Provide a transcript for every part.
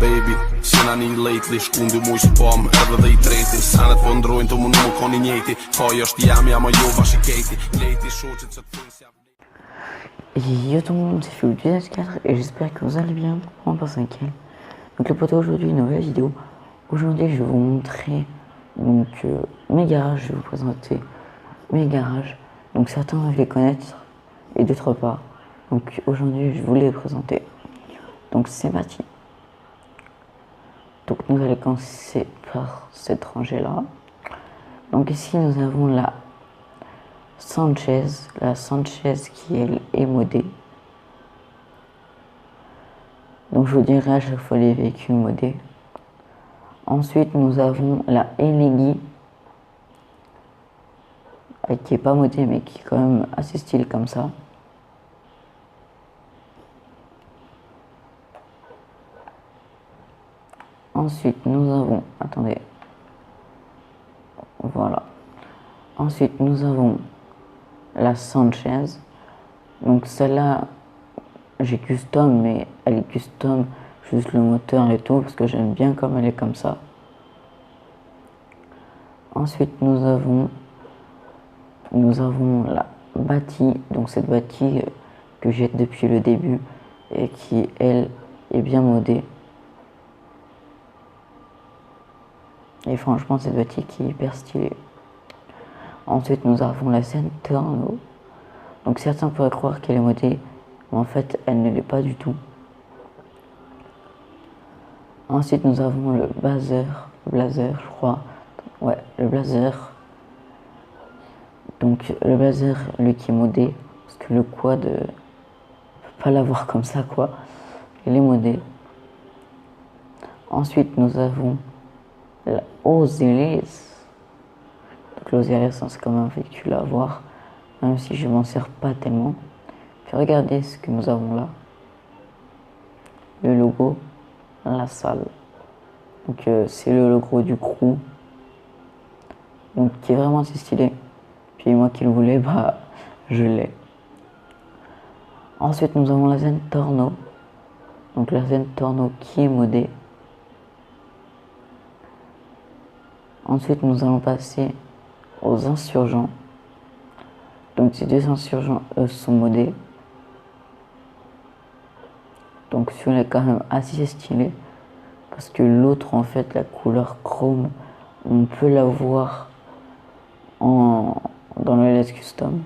Baby, seen I need lately, shkundi mu i spam, edhe dhe I treti Sanet po ndrojnë të më nuk koni njeti Faj është jam, jam a jo bashkë kejti Lejti shoqit që të thënë si Yo tout le monde, c'est Philou4 et j'espère que vous allez bien. On passe nickel. Donc le poteau aujourd'hui, une nouvelle vidéo. Aujourd'hui, je vais vous montrer mes garages. Je vais vous présenter mes garages. Donc certains doivent les connaître et d'autres pas. Donc aujourd'hui, je vais vous les présenter. Donc c'est parti. Donc nous allons commencer par cette rangée là. Donc ici nous avons la Sanchez qui est modée. Donc je vous dirai à chaque fois les véhicules modés. Ensuite nous avons la Elegi qui est pas modée mais qui est quand même assez stylée comme ça. Ensuite nous avons, attendez, voilà. Ensuite nous avons la Sanchez. Donc celle-là, j'ai custom, mais elle est custom juste le moteur et tout, parce que j'aime bien comme elle est comme ça. Ensuite nous avons la Bati, donc cette Bati que j'ai depuis le début et qui elle est bien modée. Et franchement cette Bati qui est hyper stylée. Ensuite nous avons la Zentorno. Donc certains pourraient croire qu'elle est modée, mais en fait elle ne l'est pas du tout. Ensuite nous avons le Blazer je crois. Ouais, le Blazer. Donc le Blazer, lui qui est modé, parce que le quad, on peut pas l'avoir comme ça quoi. Il est modé. Ensuite nous avons la Osiris. Donc l'Osiris c'est quand même un véhicule à avoir, même si je m'en sers pas tellement. Puis regardez ce que nous avons là. Le logo, la salle. Donc c'est le logo du crew. Donc qui est vraiment assez stylé. Puis moi qui le voulais, bah je l'ai. Ensuite nous avons la Zentorno. Donc la Zentorno qui est modée. Ensuite nous allons passer aux insurgents. Donc ces deux insurgents eux sont modés. Donc celui-là est quand même assez stylé. Parce que l'autre en fait la couleur chrome, on peut la voir dans le LS Custom.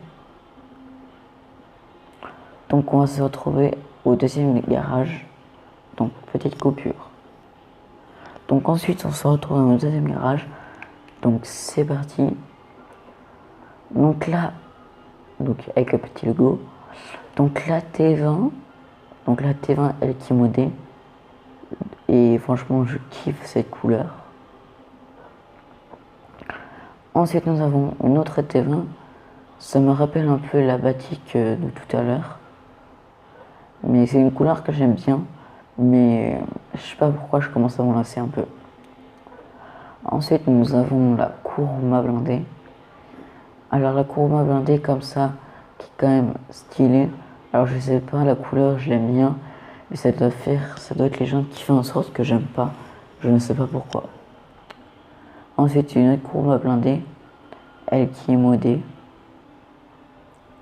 Donc on va se retrouver au deuxième garage. Donc petite coupure. Donc ensuite on se retrouve dans le deuxième garage. Donc c'est parti. Donc là, donc avec le petit logo. Donc la T20. Donc la T20 elle qui est modée. Et franchement je kiffe cette couleur. Ensuite nous avons une autre T20. Ça me rappelle un peu la Batik de tout à l'heure. Mais c'est une couleur que j'aime bien. Mais je sais pas pourquoi je commence à m'en lasser un peu. Ensuite nous avons la Kuruma blindée. Alors la Kuruma blindée comme ça, qui est quand même stylée. Alors je sais pas, la couleur je l'aime bien. Mais ça doit être les gens qui font en sorte que j'aime pas. Je ne sais pas pourquoi. Ensuite une autre Kuruma blindée. Elle qui est modée.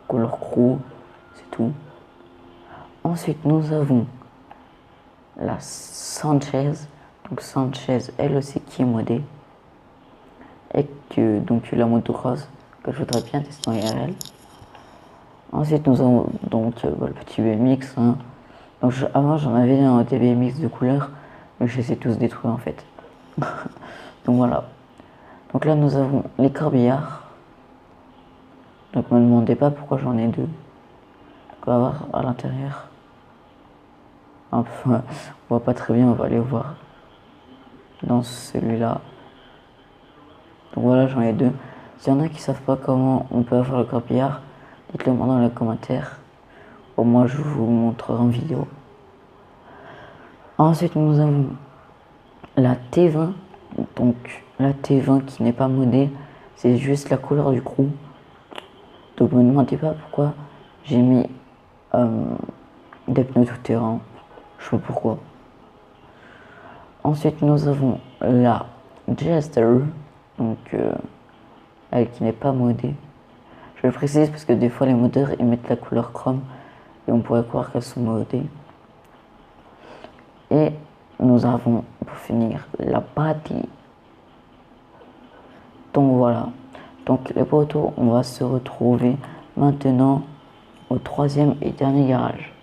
Couleur crew, c'est tout. Ensuite nous avons la Sanchez. Donc Sanchez elle aussi qui est modée. Et que donc la moto rose que je voudrais bien tester en IRL. Ensuite nous avons donc le petit BMX. Hein. Donc avant j'en avais un des BMX de couleur, mais je les ai tous détruits en fait. Donc voilà. Donc là nous avons les corbillards. Donc me demandez pas pourquoi j'en ai deux. On va voir à l'intérieur. Enfin, on voit pas très bien, on va aller voir dans celui-là. Donc voilà, j'en ai deux. S'il y en a qui savent pas comment on peut avoir le corbillard, dites-le moi dans les commentaires. Au moins je vous montrerai en vidéo. Ensuite nous avons la T20. Donc la T20 qui n'est pas modée, c'est juste la couleur du crew. Donc me demandez pas pourquoi j'ai mis des pneus tout terrain. Je sais pas pourquoi. Ensuite, nous avons la Jester, donc elle qui n'est pas modée. Je le précise parce que des fois les modeurs ils mettent la couleur chrome et on pourrait croire qu'elles sont modées. Et nous avons pour finir la Patty. Donc voilà. Donc les potos, on va se retrouver maintenant au troisième et dernier garage.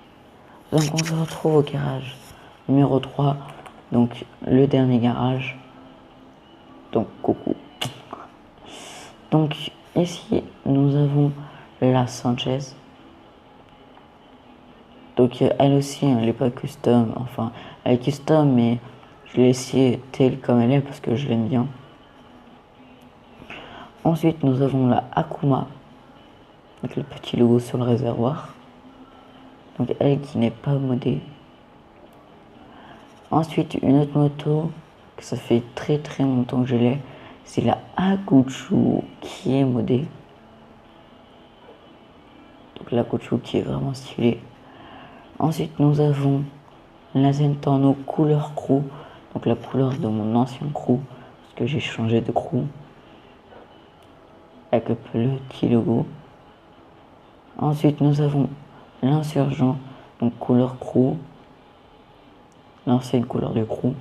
Donc on se retrouve au garage numéro 3, donc le dernier garage. Donc coucou. Donc ici nous avons la Sanchez. Donc elle aussi elle n'est pas custom, enfin elle est custom mais je l'ai essayé telle comme elle est parce que je l'aime bien. Ensuite nous avons la Akuma avec le petit logo sur le réservoir. Donc elle qui n'est pas modée. Ensuite une autre moto que ça fait très longtemps que je l'ai, c'est la Hakuchu qui est modée. Donc la Hakuchu qui est vraiment stylée. Ensuite nous avons la Zentorno couleur crew, donc la couleur de mon ancien crew parce que j'ai changé de crew avec le petit logo. Ensuite nous avons l'insurgent, donc couleur crew, l'ancienne couleur du crew.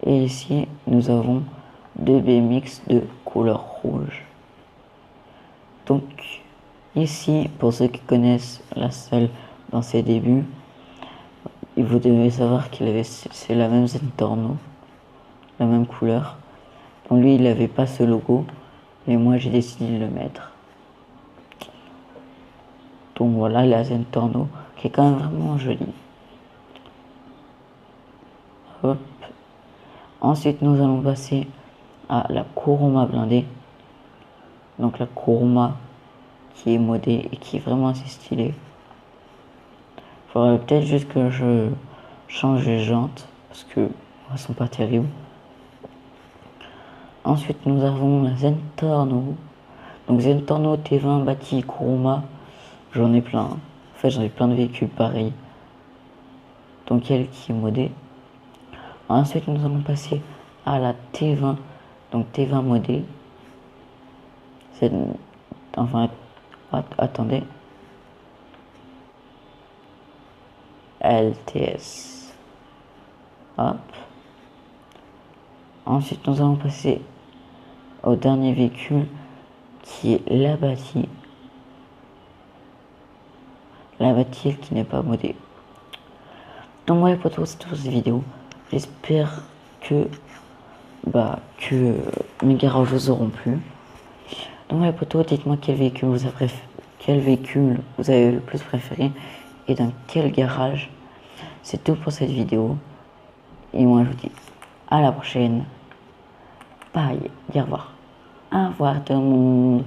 Et ici nous avons deux BMX de couleur rouge. Donc ici, pour ceux qui connaissent la salle dans ses débuts, vous devez savoir c'est la même Zentorno, la même couleur. Donc lui il n'avait pas ce logo, mais moi j'ai décidé de le mettre. Donc voilà la Zentorno qui est quand même vraiment jolie. Hop. Ensuite nous allons passer à la Kuruma blindée. Donc la Kuruma qui est modée et qui est vraiment assez stylée. Il faudrait peut-être juste que je change les jantes parce que elles sont pas terribles. Ensuite nous avons la Zentorno. Donc Zentorno T20 bâti Kuruma. J'en ai plein. En fait j'en ai plein de véhicules pareils. Donc elle qui est modée. Ensuite nous allons passer à la T20. Donc T20 modée. Enfin attendez. LTS. Hop. Ensuite nous allons passer au dernier véhicule qui est la Bâtie. La Bâtie qui n'est pas modée. Donc voilà pour tous cette vidéo. J'espère que mes garages vous auront plu. Donc voilà pour tous, dites-moi quel véhicule vous avez le plus préféré et dans quel garage. C'est tout pour cette vidéo. Et moi je vous dis à la prochaine. Bye, au revoir. Au revoir tout le monde.